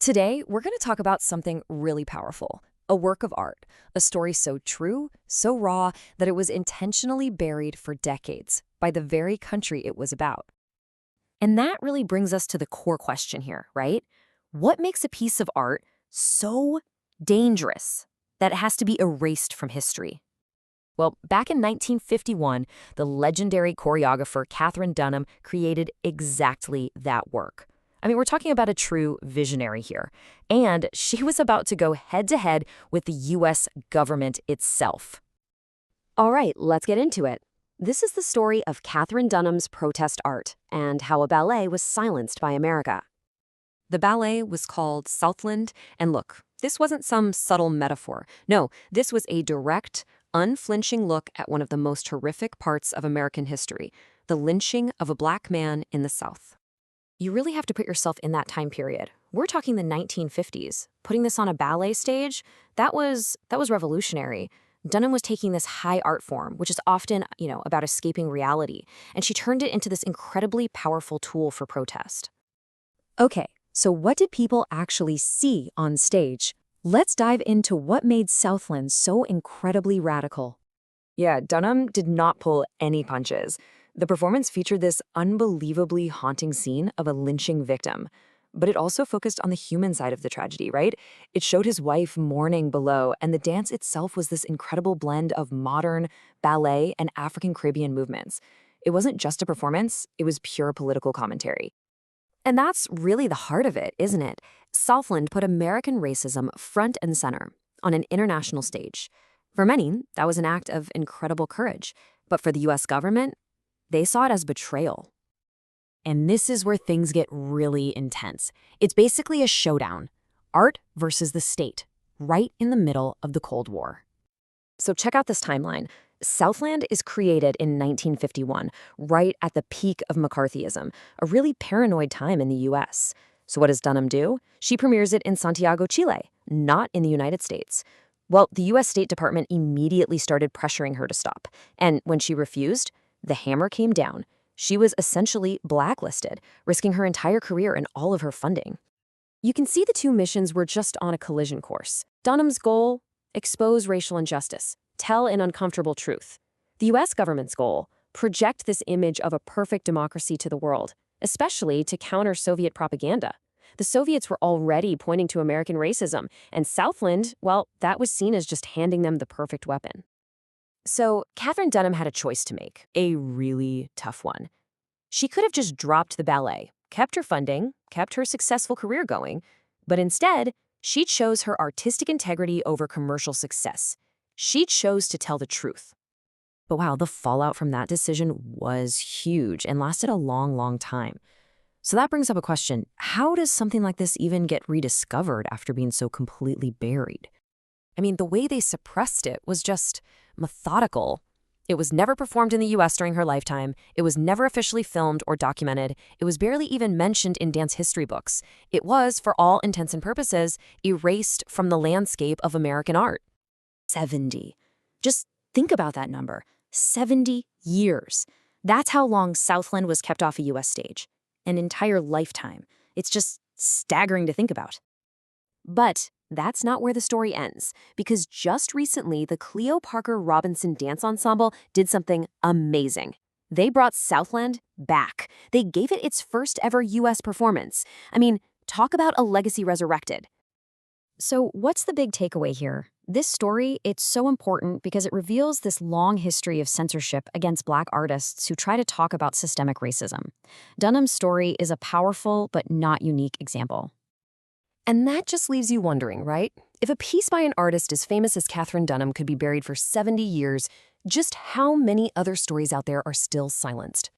Today, we're going to talk about something really powerful, a work of art, a story so true, so raw, that it was intentionally buried for decades by the very country it was about. And that really brings us to the core question here, right? What makes a piece of art so dangerous that it has to be erased from history? Well, back in 1951, the legendary choreographer Katherine Dunham created exactly that work. I mean, we're talking about a true visionary here. And she was about to go head-to-head with the U.S. government itself. All right, let's get into it. This is the story of Katherine Dunham's protest art and how a ballet was silenced by America. The ballet was called Southland, and look, this wasn't some subtle metaphor. No, this was a direct, unflinching look at one of the most horrific parts of American history, the lynching of a black man in the South. You really have to put yourself in that time period. We're talking the 1950s. Putting this on a ballet stage, that was revolutionary. Dunham was taking this high art form, which is often, about escaping reality, and she turned it into this incredibly powerful tool for protest. Okay, so what did people actually see on stage? Let's dive into what made Southland so incredibly radical. Yeah, Dunham did not pull any punches. The performance featured this unbelievably haunting scene of a lynching victim, but it also focused on the human side of the tragedy, right? It showed his wife mourning below, and the dance itself was this incredible blend of modern, ballet, and African Caribbean movements. It wasn't just a performance, it was pure political commentary. And that's really the heart of it, isn't it? Southland put American racism front and center on an international stage. For many, that was an act of incredible courage, but for the U.S. government, they saw it as betrayal. And this is where things get really intense. It's basically a showdown, art versus the state, right in the middle of the Cold War. So check out this timeline. Southland is created in 1951, right at the peak of McCarthyism, a really paranoid time in the U.S. So what does Dunham do? She premieres it in Santiago, Chile, not in the United States. Well, the U.S. State Department immediately started pressuring her to stop. And when she refused, the hammer came down. She was essentially blacklisted, risking her entire career and all of her funding. You can see the two missions were just on a collision course. Dunham's goal, expose racial injustice, tell an uncomfortable truth. The U.S. government's goal, project this image of a perfect democracy to the world, especially to counter Soviet propaganda. The Soviets were already pointing to American racism, and Southland, well, that was seen as just handing them the perfect weapon. So Katherine Dunham had a choice to make, a really tough one. She could have just dropped the ballet, kept her funding, kept her successful career going, but instead, she chose her artistic integrity over commercial success. She chose to tell the truth. But wow, the fallout from that decision was huge and lasted a long, long time. So that brings up a question. How does something like this even get rediscovered after being so completely buried? I mean, the way they suppressed it was just methodical. It was never performed in the U.S. during her lifetime. It was never officially filmed or documented. It was barely even mentioned in dance history books. It was, for all intents and purposes, erased from the landscape of American art. 70. Just think about that number. 70 years. That's how long Southland was kept off a U.S. stage. An entire lifetime. It's just staggering to think about. But that's not where the story ends, because just recently, the Cleo Robinson Dance Ensemble did something amazing. They brought Southland back. They gave it its first ever U.S. performance. I mean, talk about a legacy resurrected. So what's the big takeaway here? This story, it's so important because it reveals this long history of censorship against Black artists who try to talk about systemic racism. Dunham's story is a powerful but not unique example. And that just leaves you wondering, right? If a piece by an artist as famous as Katherine Dunham could be buried for 70 years, just how many other stories out there are still silenced?